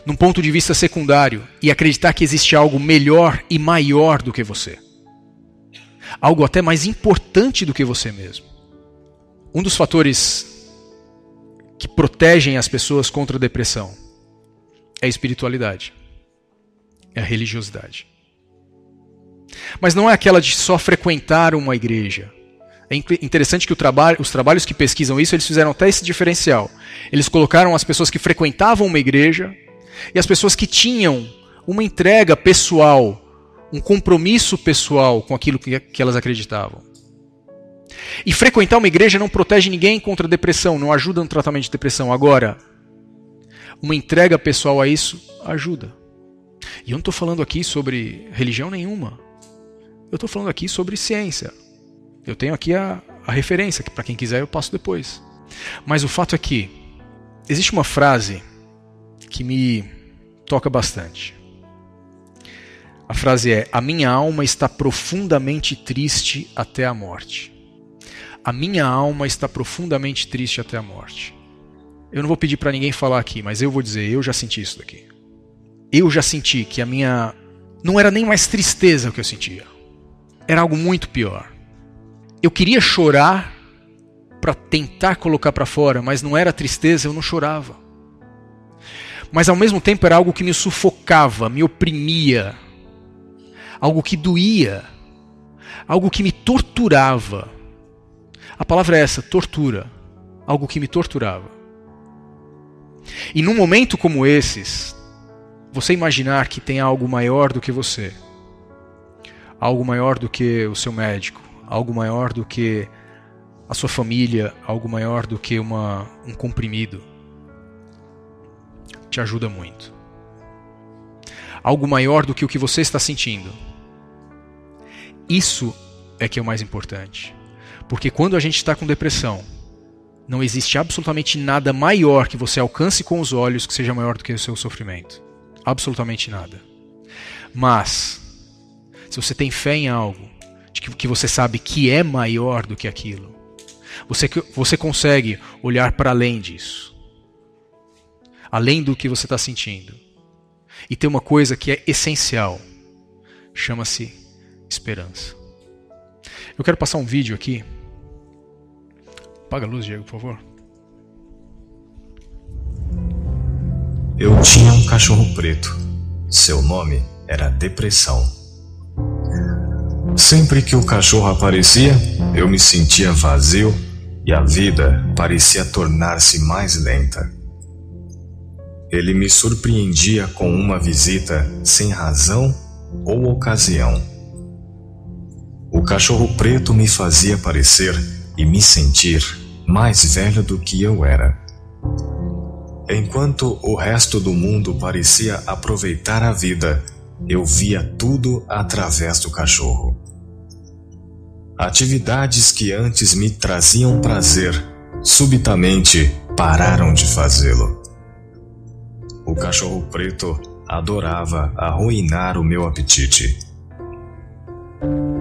num ponto de vista secundário e acreditar que existe algo melhor e maior do que você. Algo até mais importante do que você mesmo. Um dos fatores que protegem as pessoas contra a depressão é a espiritualidade, é a religiosidade. Mas não é aquela de só frequentar uma igreja. É interessante que os trabalhos que pesquisam isso, eles fizeram até esse diferencial. Eles colocaram as pessoas que frequentavam uma igreja e as pessoas que tinham uma entrega pessoal, um compromisso pessoal com aquilo que elas acreditavam. E frequentar uma igreja não protege ninguém contra a depressão, não ajuda no tratamento de depressão. Agora, uma entrega pessoal a isso ajuda. E eu não estou falando aqui sobre religião nenhuma. Eu estou falando aqui sobre ciência. Eu tenho aqui a referência, que para quem quiser eu passo depois. Mas o fato é que existe uma frase que me toca bastante. A frase é: a minha alma está profundamente triste até a morte. A minha alma está profundamente triste até a morte. Eu não vou pedir para ninguém falar aqui, mas eu vou dizer, eu já senti isso daqui. Eu já senti que a minha... não era nem mais tristeza o que eu sentia. Era algo muito pior. Eu queria chorar para tentar colocar para fora, mas não era tristeza, eu não chorava. Mas ao mesmo tempo era algo que me sufocava, me oprimia. Algo que doía. Algo que me torturava. A palavra é essa, tortura. Algo que me torturava. E num momento como esses, você imaginar que tem algo maior do que você, algo maior do que o seu médico, algo maior do que a sua família, algo maior do que um comprimido, te ajuda muito. Algo maior do que o que você está sentindo. Isso é que é o mais importante. Porque quando a gente está com depressão, não existe absolutamente nada maior que você alcance com os olhos que seja maior do que o seu sofrimento. Absolutamente nada. Mas, se você tem fé em algo, de que você sabe que é maior do que aquilo, você consegue olhar para além disso. Além do que você está sentindo. E tem uma coisa que é essencial. Chama-se esperança. Eu quero passar um vídeo aqui. Apaga a luz, Diego, por favor. Eu tinha um cachorro preto. Seu nome era Depressão. Sempre que o cachorro aparecia, eu me sentia vazio e a vida parecia tornar-se mais lenta. Ele me surpreendia com uma visita sem razão ou ocasião. O cachorro preto me fazia parecer e me sentir mais velho do que eu era. Enquanto o resto do mundo parecia aproveitar a vida, eu via tudo através do cachorro. Atividades que antes me traziam prazer, subitamente pararam de fazê-lo. O cachorro preto adorava arruinar o meu apetite.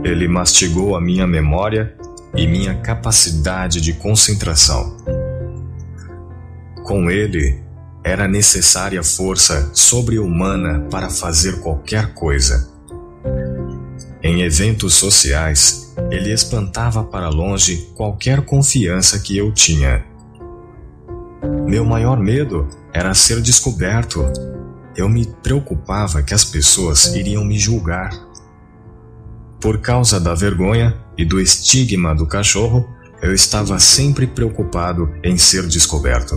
Ele mastigou a minha memória e minha capacidade de concentração. Com ele, era necessária força sobre-humana para fazer qualquer coisa. Em eventos sociais, ele espantava para longe qualquer confiança que eu tinha. Meu maior medo era ser descoberto, eu me preocupava que as pessoas iriam me julgar. Por causa da vergonha e do estigma do cachorro, eu estava sempre preocupado em ser descoberto.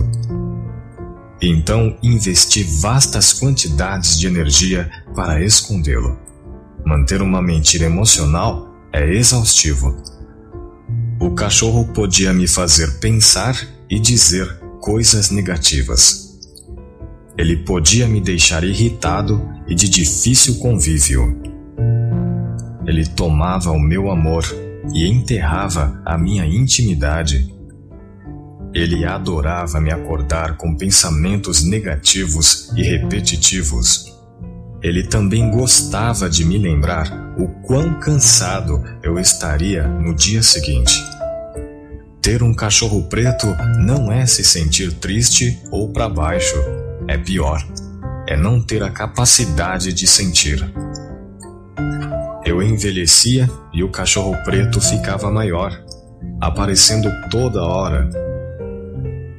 Então investi vastas quantidades de energia para escondê-lo. Manter uma mentira emocional é exaustivo. O cachorro podia me fazer pensar e dizer coisas negativas. Ele podia me deixar irritado e de difícil convívio. Ele tomava o meu amor e enterrava a minha intimidade. Ele adorava me acordar com pensamentos negativos e repetitivos. Ele também gostava de me lembrar o quão cansado eu estaria no dia seguinte. Ter um cachorro preto não é se sentir triste ou para baixo. É pior, é não ter a capacidade de sentir. Eu envelhecia e o cachorro preto ficava maior, aparecendo toda hora.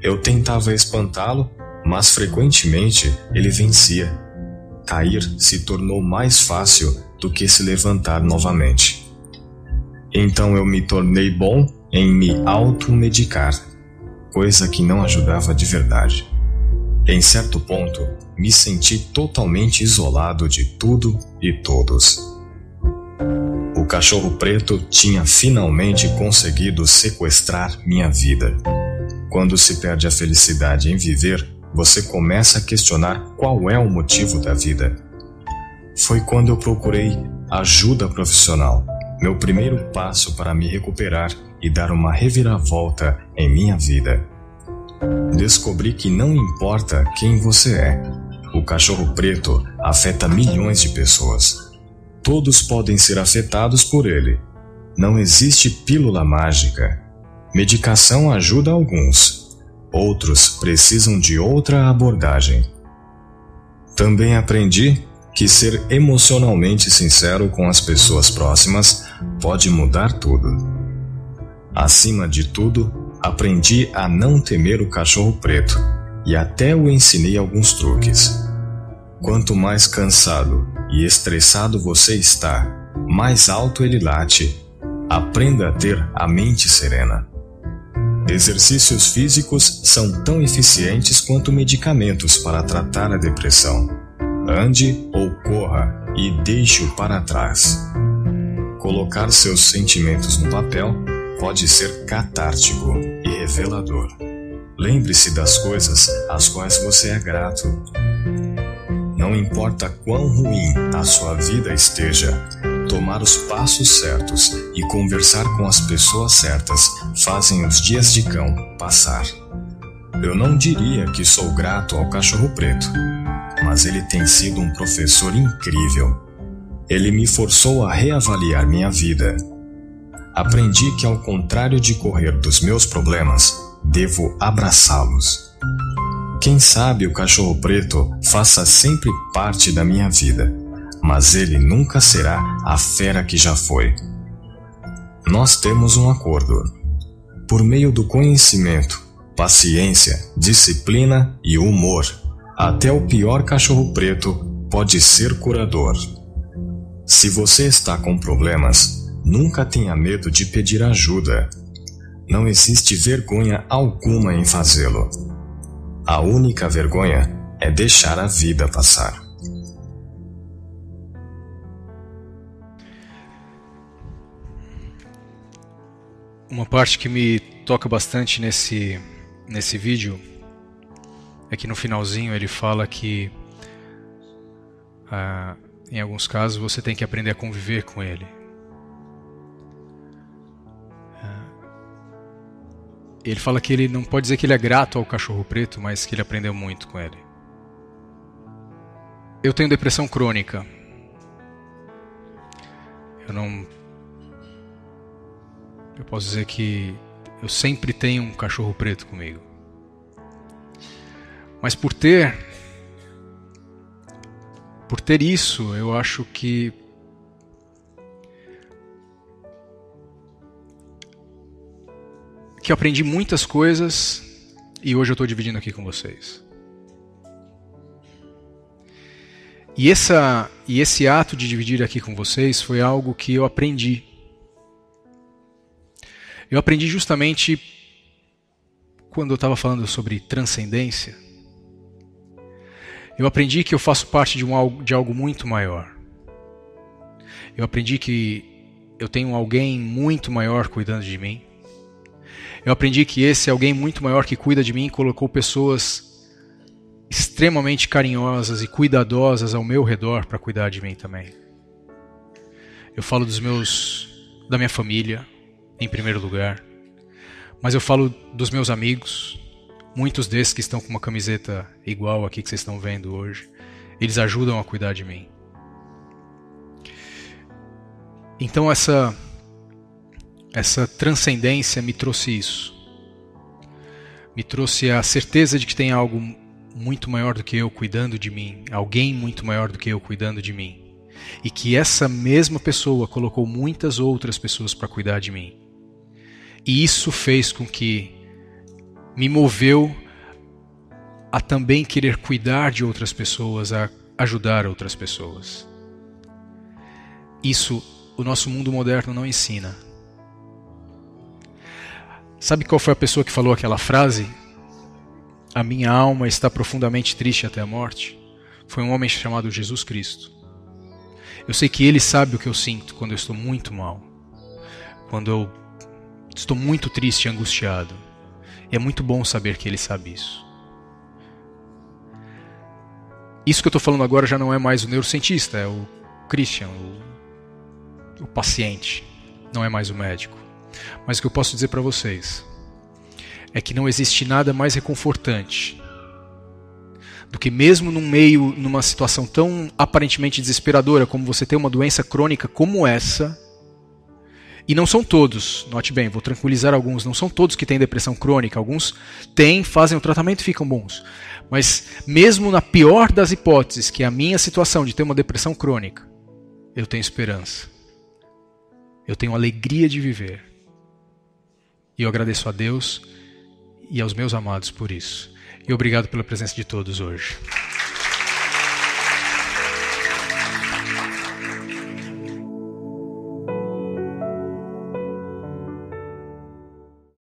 Eu tentava espantá-lo, mas frequentemente ele vencia. Cair se tornou mais fácil do que se levantar novamente. Então eu me tornei bom em me automedicar, coisa que não ajudava de verdade. Em certo ponto, me senti totalmente isolado de tudo e todos. O cachorro preto tinha finalmente conseguido sequestrar minha vida. Quando se perde a felicidade em viver, você começa a questionar qual é o motivo da vida. Foi quando eu procurei ajuda profissional, meu primeiro passo para me recuperar e dar uma reviravolta em minha vida. Descobri que não importa quem você é, o cachorro preto afeta milhões de pessoas. Todos podem ser afetados por ele. Não existe pílula mágica. Medicação ajuda alguns. Outros precisam de outra abordagem. Também aprendi que ser emocionalmente sincero com as pessoas próximas pode mudar tudo. Acima de tudo, aprendi a não temer o cachorro preto e até o ensinei alguns truques. Quanto mais cansado e estressado você está, mais alto ele late. Aprenda a ter a mente serena. Exercícios físicos são tão eficientes quanto medicamentos para tratar a depressão. Ande ou corra e deixe-o para trás. Colocar seus sentimentos no papel pode ser catártico e revelador. Lembre-se das coisas às quais você é grato. Não importa quão ruim a sua vida esteja, tomar os passos certos e conversar com as pessoas certas fazem os dias de cão passar. Eu não diria que sou grato ao cachorro preto, mas ele tem sido um professor incrível. Ele me forçou a reavaliar minha vida. Aprendi que, ao contrário de correr dos meus problemas, devo abraçá-los. Quem sabe o cachorro preto faça sempre parte da minha vida, mas ele nunca será a fera que já foi. Nós temos um acordo. Por meio do conhecimento, paciência, disciplina e humor, até o pior cachorro preto pode ser curador. Se você está com problemas, nunca tenha medo de pedir ajuda. Não existe vergonha alguma em fazê-lo. A única vergonha é deixar a vida passar. Uma parte que me toca bastante nesse vídeo é que no finalzinho ele fala que em alguns casos você tem que aprender a conviver com ele. Ele fala que ele não pode dizer que ele é grato ao cachorro preto, mas que ele aprendeu muito com ele. Eu tenho depressão crônica. Eu posso dizer que eu sempre tenho um cachorro preto comigo. Mas por ter isso, eu acho que eu aprendi muitas coisas e hoje eu estou dividindo aqui com vocês. E esse ato de dividir aqui com vocês foi algo que eu aprendi. Eu aprendi justamente quando eu estava falando sobre transcendência. Eu aprendi que eu faço parte de algo muito maior. Eu aprendi que eu tenho alguém muito maior cuidando de mim. Eu aprendi que esse alguém muito maior que cuida de mim colocou pessoas extremamente carinhosas e cuidadosas ao meu redor para cuidar de mim também. Eu falo da minha família, em primeiro lugar. Mas eu falo dos meus amigos, muitos desses que estão com uma camiseta igual aqui que vocês estão vendo hoje. Eles ajudam a cuidar de mim. Então essa transcendência me trouxe isso. Me trouxe a certeza de que tem algo muito maior do que eu cuidando de mim, alguém muito maior do que eu cuidando de mim. E que essa mesma pessoa colocou muitas outras pessoas para cuidar de mim. E isso fez com que me moveu a também querer cuidar de outras pessoas, a ajudar outras pessoas. Isso o nosso mundo moderno não ensina. Sabe qual foi a pessoa que falou aquela frase? A minha alma está profundamente triste até a morte. Foi um homem chamado Jesus Cristo. Eu sei que Ele sabe o que eu sinto quando eu estou muito mal. Quando eu estou muito triste e angustiado. E é muito bom saber que Ele sabe isso. Isso que eu estou falando agora já não é mais o neurocientista, é o Christian, o paciente. Não é mais o médico. Mas o que eu posso dizer para vocês é que não existe nada mais reconfortante do que mesmo numa situação tão aparentemente desesperadora como você ter uma doença crônica como essa. E não são todos, note bem, vou tranquilizar alguns, não são todos que têm depressão crônica, alguns têm, fazem o tratamento e ficam bons. Mas mesmo na pior das hipóteses, que é a minha situação de ter uma depressão crônica, eu tenho esperança. Eu tenho alegria de viver. E eu agradeço a Deus e aos meus amados por isso. E obrigado pela presença de todos hoje.